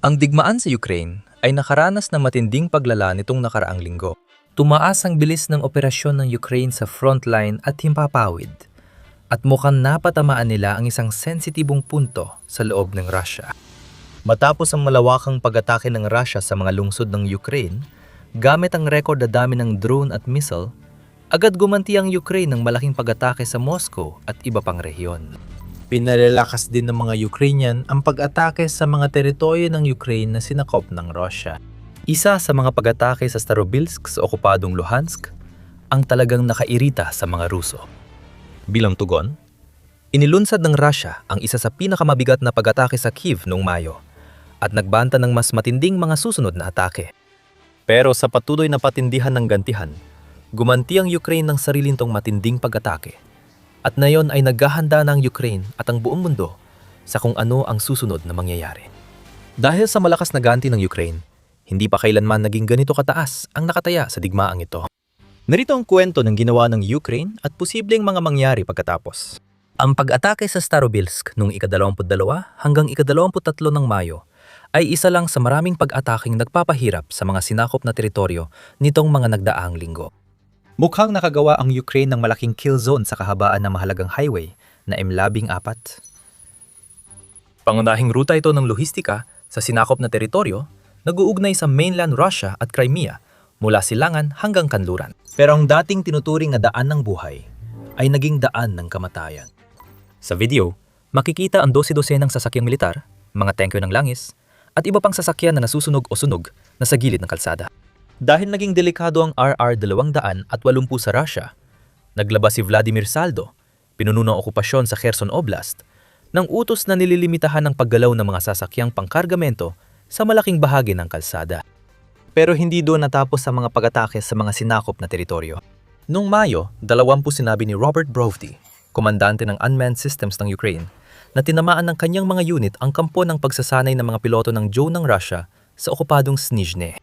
Ang digmaan sa Ukraine ay nakaranas ng matinding paglala nitong nakaraang linggo. Tumaas ang bilis ng operasyon ng Ukraine sa frontline at himpapawid, at mukhang napatamaan nila ang isang sensitibong punto sa loob ng Russia. Matapos ang malawakang pag-atake ng Russia sa mga lungsod ng Ukraine, gamit ang record na dami ng drone at missile, agad gumanti ang Ukraine ng malaking pag-atake sa Moscow at iba pang rehiyon. Pinalalakas din ng mga Ukrainian ang pag-atake sa mga teritoryo ng Ukraine na sinakop ng Russia. Isa sa mga pag-atake sa Starobilsk sa okupadong Luhansk ang talagang nakairita sa mga Ruso. Bilang tugon, inilunsad ng Russia ang isa sa pinakamabigat na pag-atake sa Kyiv noong Mayo at nagbanta ng mas matinding mga susunod na atake. Pero sa patuloy na patindihan ng gantihan, gumanti ang Ukraine ng sarili nitong matinding pag-atake. At ngayon ay naghahanda ng Ukraine at ang buong mundo sa kung ano ang susunod na mangyayari. Dahil sa malakas na ganti ng Ukraine, hindi pa kailanman naging ganito kataas ang nakataya sa digmaang ito. Narito ang kwento ng ginawa ng Ukraine at posibleng mga mangyari pagkatapos. Ang pag-atake sa Starobilsk noong ika-22 hanggang ika-23 ng Mayo ay isa lang sa maraming pag-ataking nagpapahirap sa mga sinakop na teritoryo nitong mga nagdaang linggo. Mukhang nakagawa ang Ukraine ng malaking kill zone sa kahabaan ng mahalagang highway na M14. Pangunahing ruta ito ng lohistika sa sinakop na teritoryo, nag-uugnay sa mainland Russia at Crimea mula Silangan hanggang Kanluran. Pero ang dating tinuturing na daan ng buhay ay naging daan ng kamatayan. Sa video, makikita ang 12 ng sasakyang militar, mga tanker ng langis, at iba pang sasakyan na nasusunog o sunog na sa gilid ng kalsada. Dahil naging delikado ang RR-280 sa Russia, naglabas si Vladimir Saldo, pinuno ng okupasyon sa Kherson Oblast, ng utos na nililimitahan ang paggalaw ng mga sasakyang pangkargamento sa malaking bahagi ng kalsada. Pero hindi doon natapos ang mga pag-atake sa mga sinakop na teritoryo. Noong Mayo, 20 sinabi ni Robert Brovdi, komandante ng Unmanned Systems ng Ukraine, na tinamaan ng kanyang mga unit ang kampo ng pagsasanay ng mga piloto ng Joe ng Russia sa okupadong Snizhne.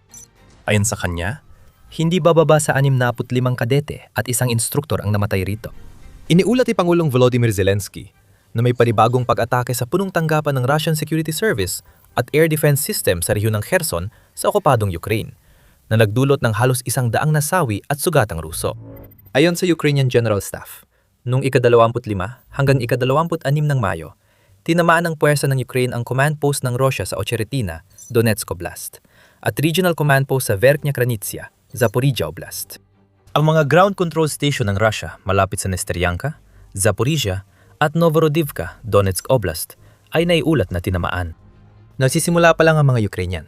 Ayon sa kanya, hindi bababa sa 65 kadete at isang instruktor ang namatay rito. Iniulat ni Pangulong Volodymyr Zelensky na may panibagong pag-atake sa punong tanggapan ng Russian Security Service at Air Defense System sa rehiyon ng Kherson sa okupadong Ukraine, na nagdulot ng halos 100 nasawi at sugatang Ruso. Ayon sa Ukrainian General Staff, noong ika-25 hanggang ika-26 ng Mayo, tinamaan ng puwersa ng Ukraine ang command post ng Russia sa Ocheretina, Donetsk Oblast, at Regional Command Post sa Verkhnya Kranitsia, Zaporizhia Oblast. Ang mga ground control station ng Russia malapit sa Nesteryanka, Zaporizhia at Novorodivka, Donetsk Oblast ay naiulat na tinamaan. Nagsisimula pa lang ang mga Ukrainian.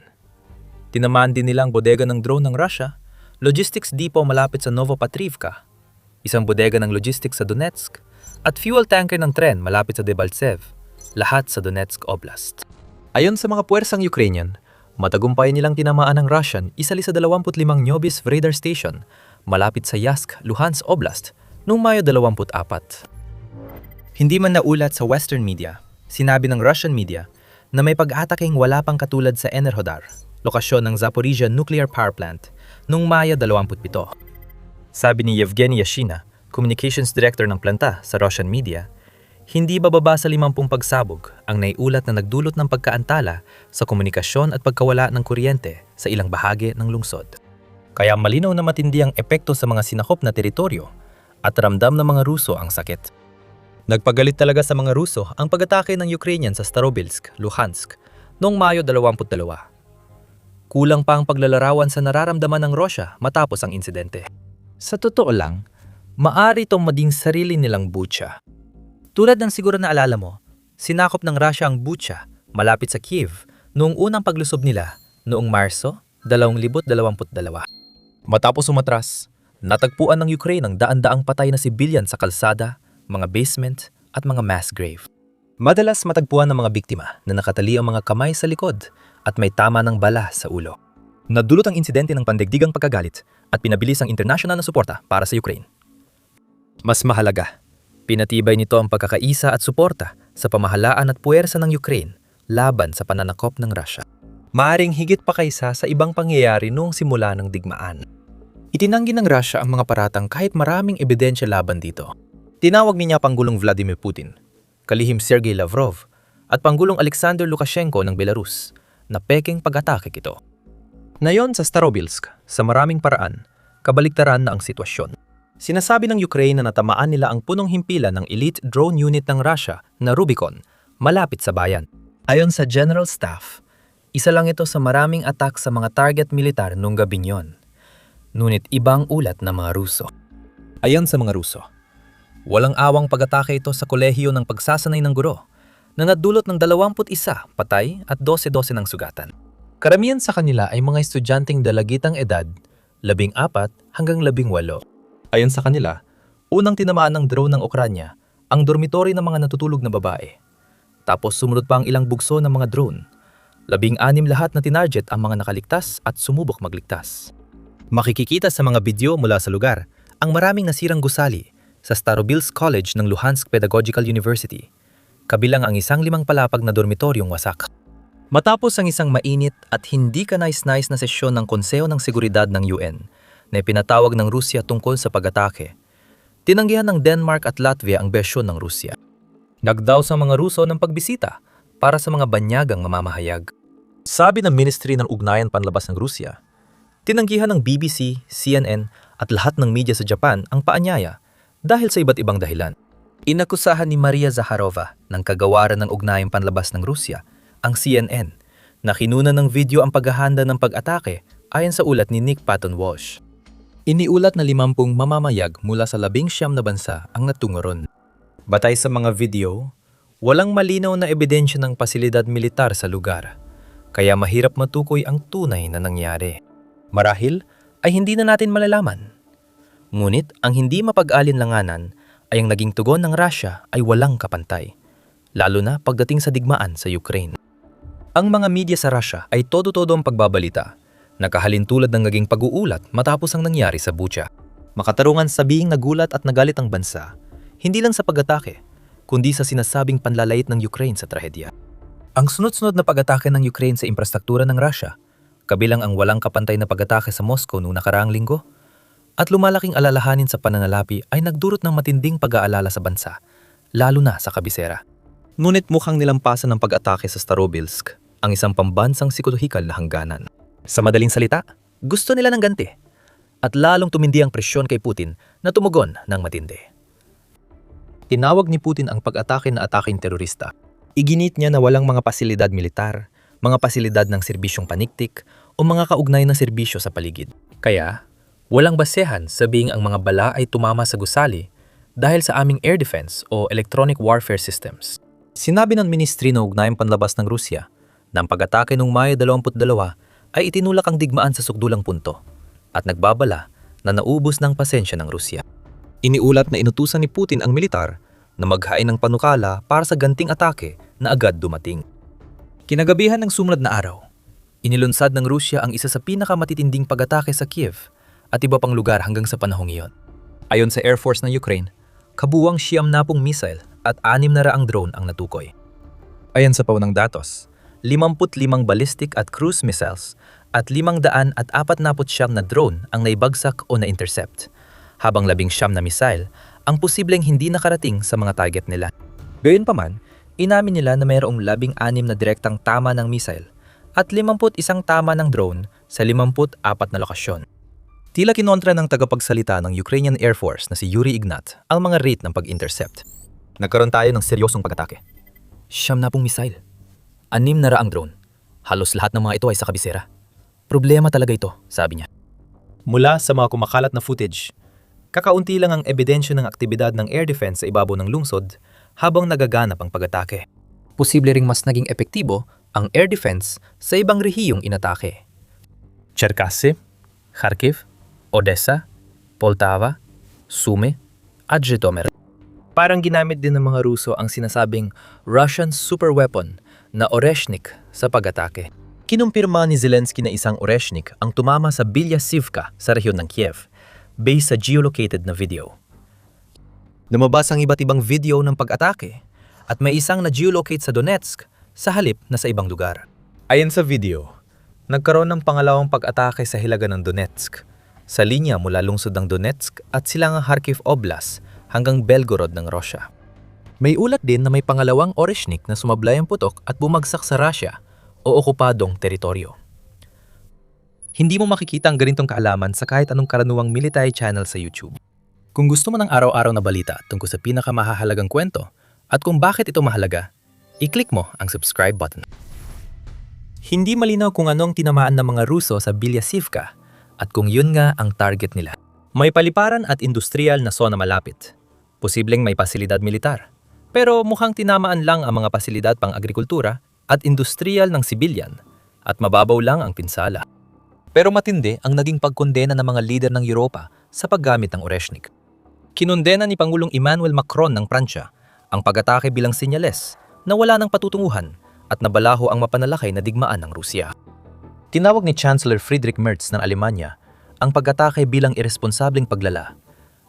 Tinamaan din nilang bodega ng drone ng Russia, logistics depot malapit sa Novopatrivka, isang bodega ng logistics sa Donetsk, at fuel tanker ng tren malapit sa Debaltsev, lahat sa Donetsk Oblast. Ayon sa mga puwersang Ukrainian, matagumpay nilang tinamaan ng Russian isa sa 25 Nyobis radar station malapit sa Yask, Luhansk Oblast noong Mayo 24. Hindi man naulat sa Western media, sinabi ng Russian media na may pag-ataking wala pang katulad sa Enerhodar, lokasyon ng Zaporizhia Nuclear Power Plant, noong Mayo 27. Sabi ni Yevgeny Yashina, Communications Director ng planta sa Russian media, hindi bababa sa 50 pagsabog ang naiulat na nagdulot ng pagkaantala sa komunikasyon at pagkawala ng kuryente sa ilang bahagi ng lungsod. Kaya malinaw na matindi ang epekto sa mga sinakop na teritoryo at ramdam ng mga Ruso ang sakit. Nagpagalit talaga sa mga Ruso ang pag-atake ng Ukrainian sa Starobilsk, Luhansk noong Mayo 22. Kulang pa ang paglalarawan sa nararamdaman ng Russia matapos ang insidente. Sa totoo lang, maari itong maging sarili nilang Bucha. Tulad ng siguro na alala mo, sinakop ng Russia ang Bucha malapit sa Kyiv noong unang paglusob nila noong Marso 2022. Matapos umatras, natagpuan ng Ukraine ang daan-daang patay na sibilyan sa kalsada, mga basement at mga mass grave. Madalas matagpuan ng mga biktima na nakatali ang mga kamay sa likod at may tama ng bala sa ulo. Nadulot ang insidente ng pandaigdigang pagkagalit at pinabilis ang international na suporta para sa Ukraine. Mas mahalaga, pinatibay nito ang pagkakaisa at suporta sa pamahalaan at puwersa ng Ukraine laban sa pananakop ng Russia. Maaring higit pa kaysa sa ibang pangyayari noong simula ng digmaan. Itinanggi ng Russia ang mga paratang kahit maraming ebidensya laban dito. Tinawag niya Pangulong Vladimir Putin, kalihim Sergey Lavrov, at Pangulong Alexander Lukashenko ng Belarus na pekeng pag-atake ito. Ngayon sa Starobilsk, sa maraming paraan, kabaliktaran na ang sitwasyon. Sinasabi ng Ukraine na natamaan nila ang punong himpilan ng elite drone unit ng Russia na Rubicon, malapit sa bayan. Ayon sa General Staff, isa lang ito sa maraming attack sa mga target militar noong gabing yon. Ngunit ibang ulat ng mga Ruso. Ayon sa mga Ruso, walang awang pag-atake ito sa kolehiyo ng pagsasanay ng guro na nadulot ng 21 patay at 12 ng sugatan. Karamihan sa kanila ay mga estudyanteng dalagitang edad, 14 hanggang 18. Ayon sa kanila, unang tinamaan ng drone ng Ukranya ang dormitory ng mga natutulog na babae. Tapos sumunod pa ang ilang bugso ng mga drone. 16 lahat na tinarget ang mga nakaligtas at sumubok magligtas. Makikikita sa mga video mula sa lugar ang maraming nasirang gusali sa Starobilsk College ng Luhansk Pedagogical University, kabilang ang isang 5 palapag na dormitoryong wasak. Matapos ang isang mainit at hindi kanais-nais na sesyon ng Konseho ng Seguridad ng UN na pinatawag ng Rusya tungkol sa pag-atake, tinanggihan ng Denmark at Latvia ang bersyon ng Rusya. Nagdaw sa mga Ruso ng pagbisita para sa mga banyagang mamamahayag. Sabi ng Ministry ng Ugnayan Panlabas ng Rusya, tinanggihan ng BBC, CNN at lahat ng media sa Japan ang paanyaya dahil sa iba't ibang dahilan. Inakusahan ni Maria Zakharova ng kagawaran ng Ugnayan Panlabas ng Rusya ang CNN na kinuna ng video ang paghahanda ng pag-atake ayon sa ulat ni Nick Patton Walsh. Iniulat na 50 mamamayag mula sa 19 na bansa ang natungo ron. Batay sa mga video, walang malinaw na ebidensya ng pasilidad militar sa lugar, kaya mahirap matukoy ang tunay na nangyari. Marahil ay hindi na natin malalaman. Ngunit ang hindi mapag-alinlanganan ay ang naging tugon ng Russia ay walang kapantay, lalo na pagdating sa digmaan sa Ukraine. Ang mga media sa Russia ay todo-todo ang pagbabalita, nakahalintulad ng naging pag-uulat matapos ang nangyari sa Bucha. Makatarungan sabihing nagulat at nagalit ang bansa, hindi lang sa pag-atake, kundi sa sinasabing panlalait ng Ukraine sa trahedya. Ang sunod-sunod na pag-atake ng Ukraine sa infrastruktura ng Russia, kabilang ang walang kapantay na pag-atake sa Moscow noong nakaraang linggo, at lumalaking alalahanin sa pananalapi ay nagdurot ng matinding pag-aalala sa bansa, lalo na sa kabisera. Ngunit mukhang nilampasan ng pag-atake sa Starobilsk ang isang pambansang psikolohikal na hangganan. Sa madaling salita, gusto nila ng ganti at lalong tumindi ang presyon kay Putin na tumugon ng matindi. Tinawag ni Putin ang pag-atake na ataking terorista. Iginit niya na walang mga pasilidad militar, mga pasilidad ng serbisyong paniktik o mga kaugnay na serbisyo sa paligid. Kaya, walang basehan sabihing ang mga bala ay tumama sa gusali dahil sa aming air defense o electronic warfare systems. Sinabi ng Ministry ng Ugnayang Panlabas ng Rusya na ang pag-atake noong Mayo 22 ay itinulak ang digmaan sa sukdulang punto at nagbabala na naubos ng pasensya ng Rusya. Iniulat na inutusan ni Putin ang militar na maghain ng panukala para sa ganting atake na agad dumating. Kinagabihan ng sumunod na araw, inilunsad ng Rusya ang isa sa pinakamatitinding pag-atake sa Kiev at iba pang lugar hanggang sa panahong iyon. Ayon sa Air Force ng Ukraine, kabuwang 90 missile at 600 drone ang natukoy. Ayon sa paunang datos, 55 ballistic at cruise missiles at 549 na drone ang naibagsak o na-intercept, habang 19 na missile ang posibleng hindi nakarating sa mga target nila. Gayunpaman, inamin nila na mayroong 16 na direktang tama ng missile at 51 tama ng drone sa 54 na lokasyon. Tila kinontra ng tagapagsalita ng Ukrainian Air Force na si Yuri Ignat ang mga rate ng pag-intercept. Nagkaroon tayo ng seryosong pag-atake. 90 missile. 600 drone. Halos lahat ng mga ito ay sa kabisera. Problema talaga ito, sabi niya. Mula sa mga kumakalat na footage, kakaunti lang ang ebidensya ng aktibidad ng air defense sa ibabaw ng lungsod habang nagaganap ang pag-atake. Posible ring mas naging epektibo ang air defense sa ibang rehiyong inatake. Cherkasy, Kharkiv, Odessa, Poltava, Sumy, at Zhytomyr. Parang ginamit din ng mga Ruso ang sinasabing Russian superweapon na Oreshnik sa pag-atake. Kinumpirma ni Zelensky na isang Oreshnik ang tumama sa Bilyasivka sa rehiyon ng Kiev, based sa geolocated na video. Lumabas ang iba't ibang video ng pag-atake at may isang na geolocate sa Donetsk sa halip na sa ibang lugar. Ayon sa video, nagkaroon ng pangalawang pag-atake sa hilaga ng Donetsk, sa linya mula lungsod ng Donetsk at silangang Kharkiv Oblast hanggang Belgorod ng Russia. May ulat din na may pangalawang Oreshnik na sumablay ang putok at bumagsak sa Russia o okupadong teritoryo. Hindi mo makikita ang ganitong kaalaman sa kahit anong karaniwang military channel sa YouTube. Kung gusto mo ng araw-araw na balita tungkol sa pinakamahahalagang kwento at kung bakit ito mahalaga, i-click mo ang subscribe button. Hindi malinaw kung anong tinamaan ng mga Ruso sa Bilyasivka at kung yun nga ang target nila. May paliparan at industrial na zona malapit. Posibleng may pasilidad militar. Pero mukhang tinamaan lang ang mga pasilidad pang agrikultura at industrial ng sibilyan at mababaw lang ang pinsala. Pero matindi ang naging pagkondena ng mga lider ng Europa sa paggamit ng Oreshnik. Kinondena ni Pangulong Emmanuel Macron ng Pransya ang pag-atake bilang senyales na wala ng patutunguhan at nabalaho ang mapanalakay na digmaan ng Rusya. Tinawag ni Chancellor Friedrich Merz ng Alemanya ang pag-atake bilang irresponsableng paglala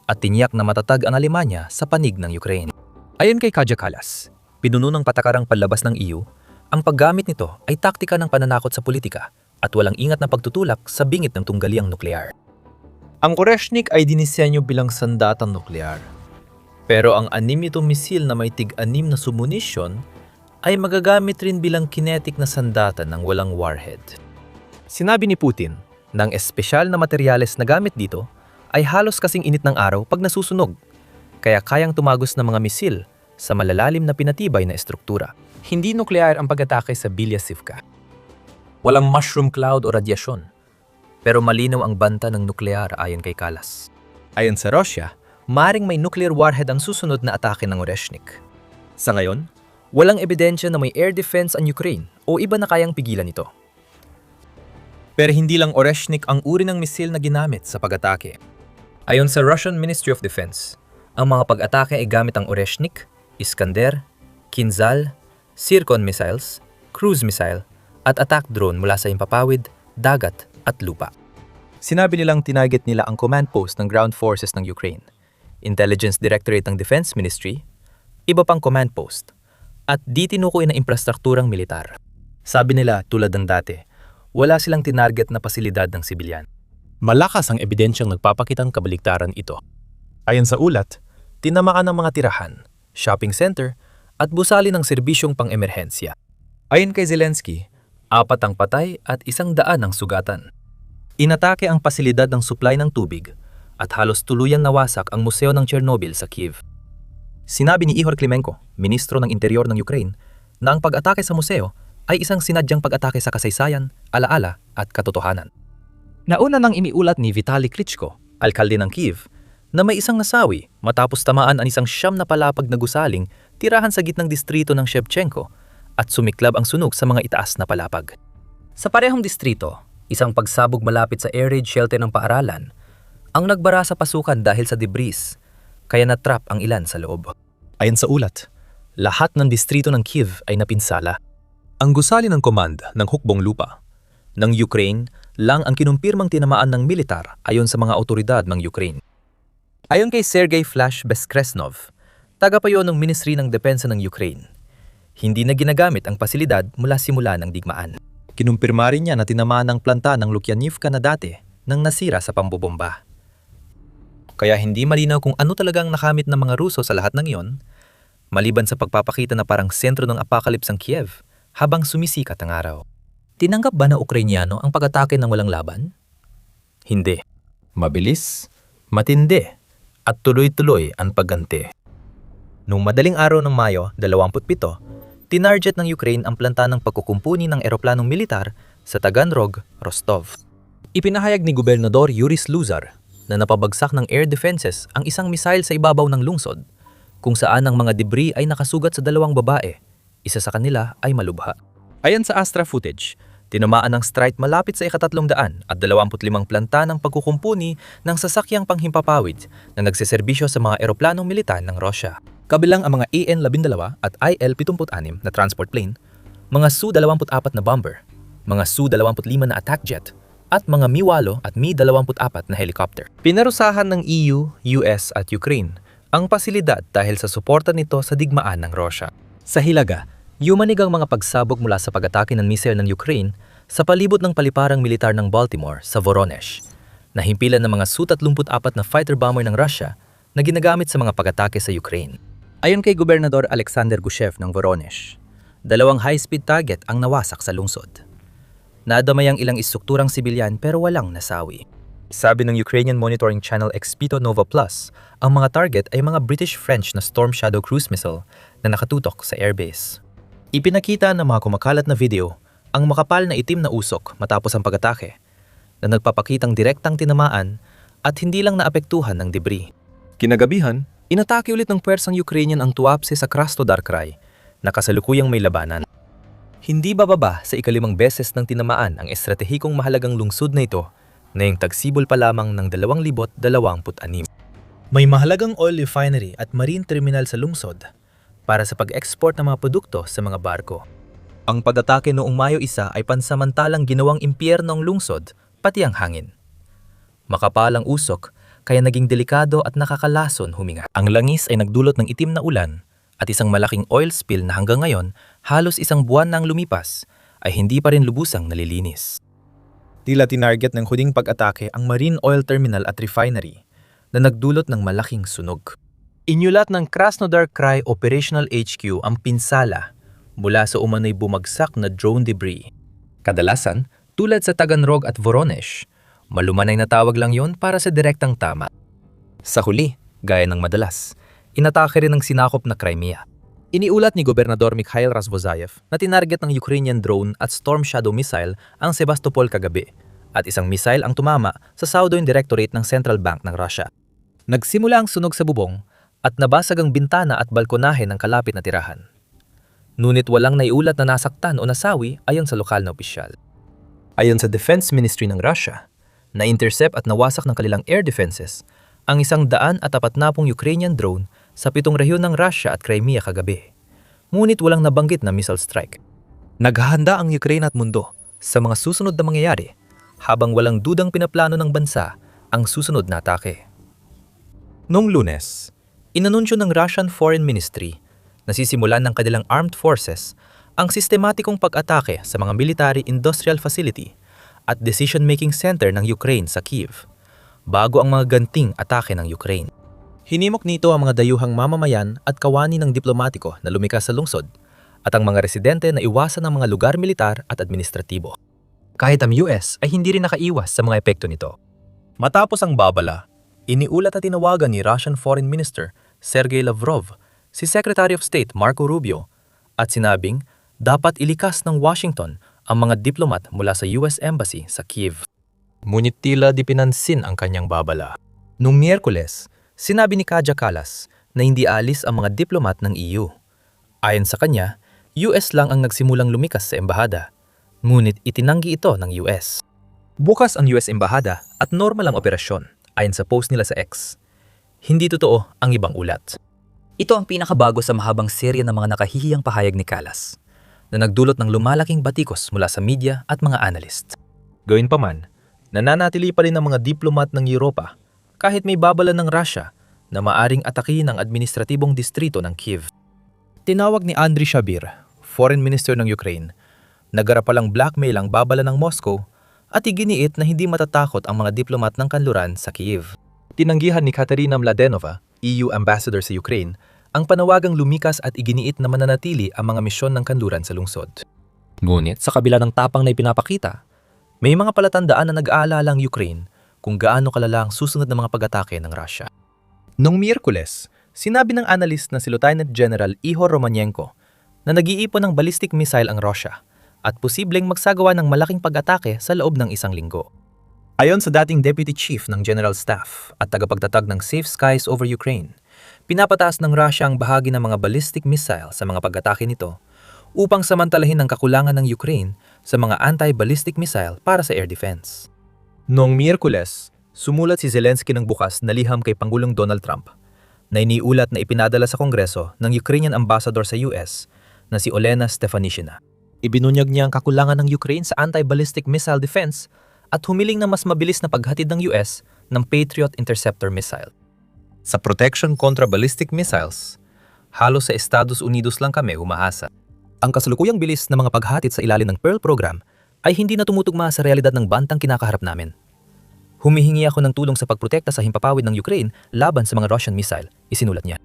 at tiniyak na matatag ang Alemanya sa panig ng Ukraine. Ayon kay Kaja Kallas, pinuno ng patakarang panlabas ng EU, ang paggamit nito ay taktika ng pananakot sa politika at walang ingat na pagtutulak sa bingit ng tunggaliang nuklear. Ang Oreshnik ay dinisenyo bilang sandatang nuklear. Pero ang 6 nitong misil na may tig-6 na sumunisyon ay magagamit rin bilang kinetic na sandata ng walang warhead. Sinabi ni Putin na ang espesyal na materyales na gamit dito ay halos kasing init ng araw pag nasusunog, kaya kayang tumagos ng mga misil sa malalalim na pinatibay na estruktura. Hindi nuklear ang pag-atake sa Bilyasivka. Walang mushroom cloud o radyasyon, pero malinaw ang banta ng nuklear ayon kay Kallas. Ayon sa Russia, maring may nuclear warhead ang susunod na atake ng Oreshnik. Sa ngayon, walang ebidensya na may air defense ang Ukraine o iba na kayang pigilan ito. Pero hindi lang Oreshnik ang uri ng misil na ginamit sa pag-atake. Ayon sa Russian Ministry of Defense, ang mga pag-atake ay gamit ang Oreshnik, Iskander, Kinzhal, Zircon missiles, cruise missile, at attack drone mula sa himpapawid, dagat at lupa. Sinabi nilang tinarget nila ang command post ng ground forces ng Ukraine, Intelligence Directorate ng Defense Ministry, iba pang command post, at di tinukoy na infrastrukturang militar. Sabi nila tulad ng dati, wala silang tinarget na pasilidad ng sibilyan. Malakas ang ebidensyang nagpapakitang kabaligtaran ito. Ayon sa ulat, tinamaan ng mga tirahan, shopping center, at busali ng serbisyong pang-emerhensya. Ayon kay Zelensky, 4 ang patay at 100 ang sugatan. Inatake ang pasilidad ng supply ng tubig at halos tuluyang nawasak ang Museo ng Chernobyl sa Kyiv. Sinabi ni Ihor Klimenko, Ministro ng Interior ng Ukraine, na ang pag-atake sa museo ay isang sinadyang pag-atake sa kasaysayan, alaala at katotohanan. Nauna nang iniulat ni Vitaly Klitschko, alkalde ng Kyiv, na may isang nasawi matapos tamaan ang isang 9 na palapag na gusaling tirahan sa gitnang distrito ng Shevchenko at sumiklab ang sunog sa mga itaas na palapag. Sa parehong distrito, isang pagsabog malapit sa air raid shelter ng paaralan ang nagbara sa pasukan dahil sa debris, kaya natrap ang ilan sa loob. Ayon sa ulat, lahat ng distrito ng Kyiv ay napinsala. Ang gusali ng command ng hukbong lupa ng Ukraine lang ang kinumpirmang tinamaan ng militar ayon sa mga otoridad ng Ukraine. Ayon kay Sergei Flash Beskresnov, tagapayo ng Ministry ng Depensa ng Ukraine, hindi na ginagamit ang pasilidad mula simula ng digmaan. Kinumpirma rin niya na tinamaan ng planta ng Lukyanivka na dati nang nasira sa pambobomba. Kaya hindi malinaw kung ano talagang nakamit ng mga Ruso sa lahat ng iyon, maliban sa pagpapakita na parang sentro ng apocalypse ang Kiev habang sumisikat ang araw. Tinanggap ba na Ukrainyano ang pag-atake ng walang laban? Hindi. Mabilis, matindi, at tuloy-tuloy ang pagganti. Noong madaling araw ng Mayo 27, tinarget ng Ukraine ang planta ng pagkukumpuni ng eroplanong militar sa Taganrog, Rostov. Ipinahayag ni Gobernador Yuri Sluzar na napabagsak ng air defenses ang isang missile sa ibabaw ng lungsod, kung saan ang mga debris ay nakasugat sa 2 babae, isa sa kanila ay malubha. Ayon sa Astra footage, tinamaan ng strike malapit sa 325 planta ng pagkukumpuni ng sasakyang panghimpapawid na nagseserbisyo sa mga eroplanong militar ng Russia. Kabilang ang mga AN-12 at IL-76 na transport plane, mga Su-24 na bomber, mga Su-25 na attack jet, at mga Mi-8 at Mi-24 na helicopter. Pinarusahan ng EU, US at Ukraine ang pasilidad dahil sa suporta nito sa digmaan ng Russia. Sa Hilaga, yumanig ang mga pagsabog mula sa pag-atake ng missile ng Ukraine sa palibot ng paliparang militar ng Baltimore sa Voronezh, na himpilan ng mga Su-34 na fighter bomber ng Russia na ginagamit sa mga pag-atake sa Ukraine. Ayon kay Gobernador Alexander Gushev ng Voronezh, 2 high-speed target ang nawasak sa lungsod. Nadamay ang ilang istrukturang sibilyan pero walang nasawi. Sabi ng Ukrainian monitoring channel Expito Nova Plus, ang mga target ay mga British-French na Storm Shadow cruise missile na nakatutok sa airbase. Ipinakita ng mga kumakalat na video ang makapal na itim na usok matapos ang pag-atake na nagpapakitang direktang tinamaan at hindi lang naapektuhan ng debris. Kinagabihan, inatake ulit ng pwersang Ukrainian ang Tuapse sa Krasnodar Krai na kasalukuyang may labanan. Hindi bababa sa ika-5 beses ng tinamaan ang estratehikong mahalagang lungsod na ito ngayong tagsibol pa lamang ng 2026. May mahalagang oil refinery at marine terminal sa lungsod para sa pag-export ng mga produkto sa mga barko. Ang pag-atake noong Mayo 1 ay pansamantalang ginawang impyerno ang lungsod, pati ang hangin. Makapalang usok, kaya naging delikado at nakakalason huminga. Ang langis ay nagdulot ng itim na ulan at isang malaking oil spill na hanggang ngayon, halos 1 buwan nang lumipas, ay hindi pa rin lubusang nalilinis. Tila tinarget ng huding pag-atake ang marine oil terminal at refinery na nagdulot ng malaking sunog. Inyulat ng Krasnodar Krai Operational HQ ang pinsala mula sa umano'y bumagsak na drone debris. Kadalasan, tulad sa Taganrog at Voronezh, malumanay na tawag lang yon para sa direktang tama. Sa huli, gaya ng madalas, inatake rin ang sinakop na Crimea. Iniulat ni Gobernador Mikhail Razvozayev na tinarget ng Ukrainian drone at Storm Shadow missile ang Sebastopol kagabi at isang missile ang tumama sa Southern Directorate ng Central Bank ng Russia. Nagsimula ang sunog sa bubong at nabasag ang bintana at balkonahe ng kalapit na tirahan. Ngunit walang naiulat na nasaktan o nasawi ayon sa lokal na opisyal. Ayon sa Defense Ministry ng Russia, na-intercept at nawasak ng kanilang air defenses ang 140 Ukrainian drone sa 7 rehiyon ng Russia at Crimea kagabi. Ngunit walang nabanggit na missile strike. Naghahanda ang Ukraine at mundo sa mga susunod na mangyayari habang walang dudang pinaplano ng bansa ang susunod na atake. Noong Lunes, inanunsyo ng Russian Foreign Ministry na sisimulan ng kanilang armed forces ang sistematikong pag-atake sa mga military-industrial facility at decision-making center ng Ukraine sa Kyiv, bago ang mga ganting atake ng Ukraine. Hinimok nito ang mga dayuhang mamamayan at kawani ng diplomatiko na lumikas sa lungsod at ang mga residente na iwasan ang mga lugar militar at administratibo. Kahit ang US ay hindi rin nakaiwas sa mga epekto nito. Matapos ang babala, iniulat at tinawagan ni Russian Foreign Minister Sergey Lavrov si Secretary of State Marco Rubio at sinabing dapat ilikas ng Washington ang mga diplomat mula sa US Embassy sa Kyiv. Ngunit tila di pinansin ang kanyang babala. Noong Miyerkules, sinabi ni Kaja Kallas na hindi alis ang mga diplomat ng EU. Ayon sa kanya, US lang ang nagsimulang lumikas sa embahada, ngunit itinanggi ito ng US. Bukas ang US embahada at normal ang operasyon, ayon sa post nila sa X. Hindi totoo ang ibang ulat. Ito ang pinakabago sa mahabang serye ng mga nakahihiyang pahayag ni Kallas, na nagdulot ng lumalaking batikos mula sa media at mga analyst. Gayunpaman, nananatili pa rin ang mga diplomat ng Europa kahit may babala ng Russia na maaring atakihin ang administratibong distrito ng Kyiv. Tinawag ni Andriy Shabir, Foreign Minister ng Ukraine, nagarapalang blackmail ang babala ng Moscow at iginiit na hindi matatakot ang mga diplomat ng kanluran sa Kyiv. Tinanggihan ni Katerina Mladenova, EU Ambassador sa Ukraine, ang panawagang lumikas at iginiit na mananatili ang mga misyon ng kanluran sa lungsod. Ngunit sa kabila ng tapang na ipinapakita, may mga palatandaan na nag-aalala ang Ukraine kung gaano kalala ang susunod na mga pag-atake ng Russia. Noong Miyerkules, sinabi ng analyst na si Lieutenant General Ihor Romanenko na nag-iipon ng ballistic missile ang Russia at posibleng magsagawa ng malaking pag-atake sa loob ng 1 linggo. Ayon sa dating Deputy Chief ng General Staff at tagapagtatag ng Safe Skies over Ukraine, pinapataas ng Russia ang bahagi ng mga ballistic missile sa mga pag-atake nito upang samantalahin ang kakulangan ng Ukraine sa mga anti-ballistic missile para sa air defense. Noong Miyerkules, sumulat si Zelensky ng bukas na liham kay Pangulong Donald Trump na iniulat na ipinadala sa Kongreso ng Ukrainian Ambassador sa US na si Olena Stefanishina. Ibinunyag niya ang kakulangan ng Ukraine sa anti-ballistic missile defense at humiling na mas mabilis na paghatid ng US ng Patriot Interceptor missile. Sa protection kontra ballistic missiles, halos sa Estados Unidos lang kami umaasa. Ang kasalukuyang bilis ng mga paghatid sa ilalim ng Pearl program ay hindi na tumutugma sa realidad ng bantang kinakaharap namin. Humihingi ako ng tulong sa pagprotekta sa himpapawid ng Ukraine laban sa mga Russian missile, isinulat niya.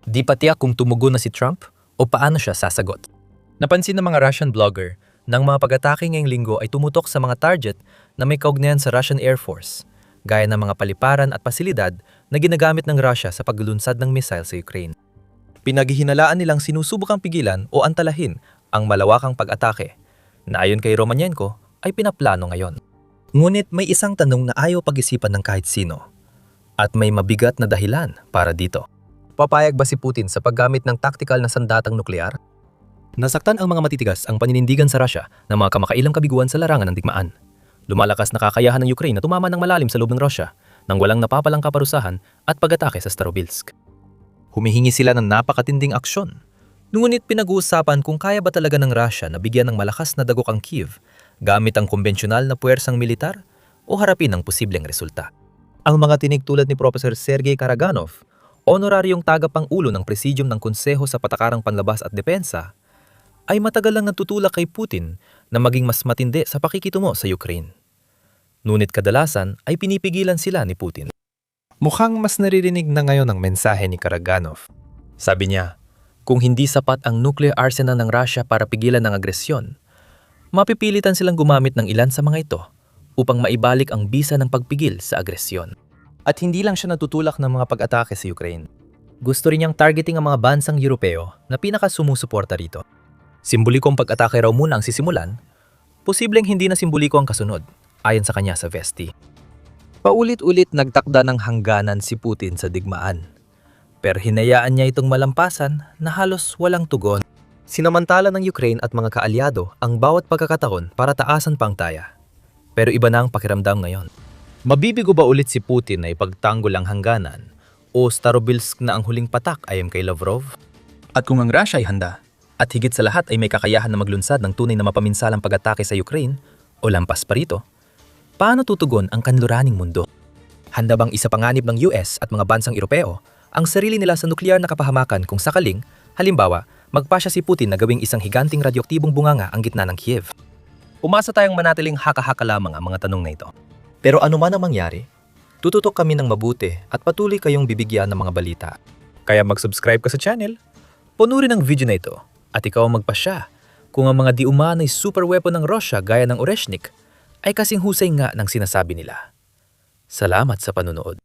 Di pa tiyak kung tumugon na si Trump o paano siya sasagot. Napansin ng mga Russian blogger na ang mga pag-atake ngayong linggo ay tumutok sa mga target na may kaugnayan sa Russian Air Force, gaya ng mga paliparan at pasilidad na ginagamit ng Russia sa paglulunsad ng missile sa Ukraine. Pinaghihinalaan nilang sinusubukang pigilan o antalahin ang malawakang pag-atake na ayon kay Romanenko ay pinaplano ngayon. Ngunit may isang tanong na ayaw pag-isipan ng kahit sino at may mabigat na dahilan para dito. Papayag ba si Putin sa paggamit ng taktikal na sandatang nuklear? Nasaktan ang mga matitigas ang paninindigan sa Russia ng mga kamakailang kabiguan sa larangan ng digmaan. Lumalakas na kakayahan ng Ukraine na tumama ng malalim sa loob ng Russia nang walang napapalang kaparusahan at pag-atake sa Starobilsk. Humihingi sila ng napakatinding aksyon. Ngunit pinag-uusapan kung kaya ba talaga ng Russia na bigyan ng malakas na dagok ang Kyiv gamit ang konbensyonal na puwersang militar o harapin ang posibleng resulta. Ang mga tinig tulad ni Professor Sergei Karaganov, honoraryong tagapang-ulo ng Presidium ng Konseho sa Patakarang Panlabas at Depensa, ay matagal lang nagtutulak kay Putin na maging mas matindi sa pakikitungo sa Ukraine. Ngunit kadalasan ay pinipigilan sila ni Putin. Mukhang mas naririnig na ngayon ang mensahe ni Karaganov. Sabi niya, kung hindi sapat ang nuclear arsenal ng Russia para pigilan ang agresyon, mapipilitan silang gumamit ng ilan sa mga ito upang maibalik ang bisa ng pagpigil sa agresyon. At hindi lang siya natutulak ng mga pag-atake sa Ukraine. Gusto rin niyang targeting ang mga bansang Europeo na pinaka-sumusuporta rito. Simbolikong pag-atake raw muna ang sisimulan, posibleng hindi na simboliko ang kasunod, ayon sa kanya sa Vesti. Paulit-ulit nagtakda ng hangganan si Putin sa digmaan. Pero hinayaan niya itong malampasan na halos walang tugon. Sinamantala ng Ukraine at mga kaalyado ang bawat pagkakataon para taasan pang taya. Pero iba na ang pakiramdam ngayon. Mabibigo ba ulit si Putin na ipagtanggol ang hangganan o Starobilsk na ang huling patak ayon kay Lavrov? At kung ang Russia ay handa, at higit sa lahat ay may kakayahan na maglunsad ng tunay na mapaminsalang pag-atake sa Ukraine o lampas pa rito, paano tutugon ang kanluraning mundo? Handa bang isapanganib ng US at mga bansang Europeo ang sarili nila sa nuklear na kapahamakan kung sakaling, halimbawa, magpasya si Putin na gawing isang higanting radyoaktibong bunganga ang gitna ng Kiev? Umasa tayong manatiling haka-haka lamang ang mga tanong na ito. Pero ano man ang mangyari, tututok kami ng mabuti at patuloy kayong bibigyan ng mga balita. Kaya mag-subscribe ka sa channel, punurin ang video na ito at ikaw ang magpasya kung ang mga di-umanay super weapon ng Russia gaya ng Oreshnik ay kasing husay nga ng sinasabi nila. Salamat sa panunood.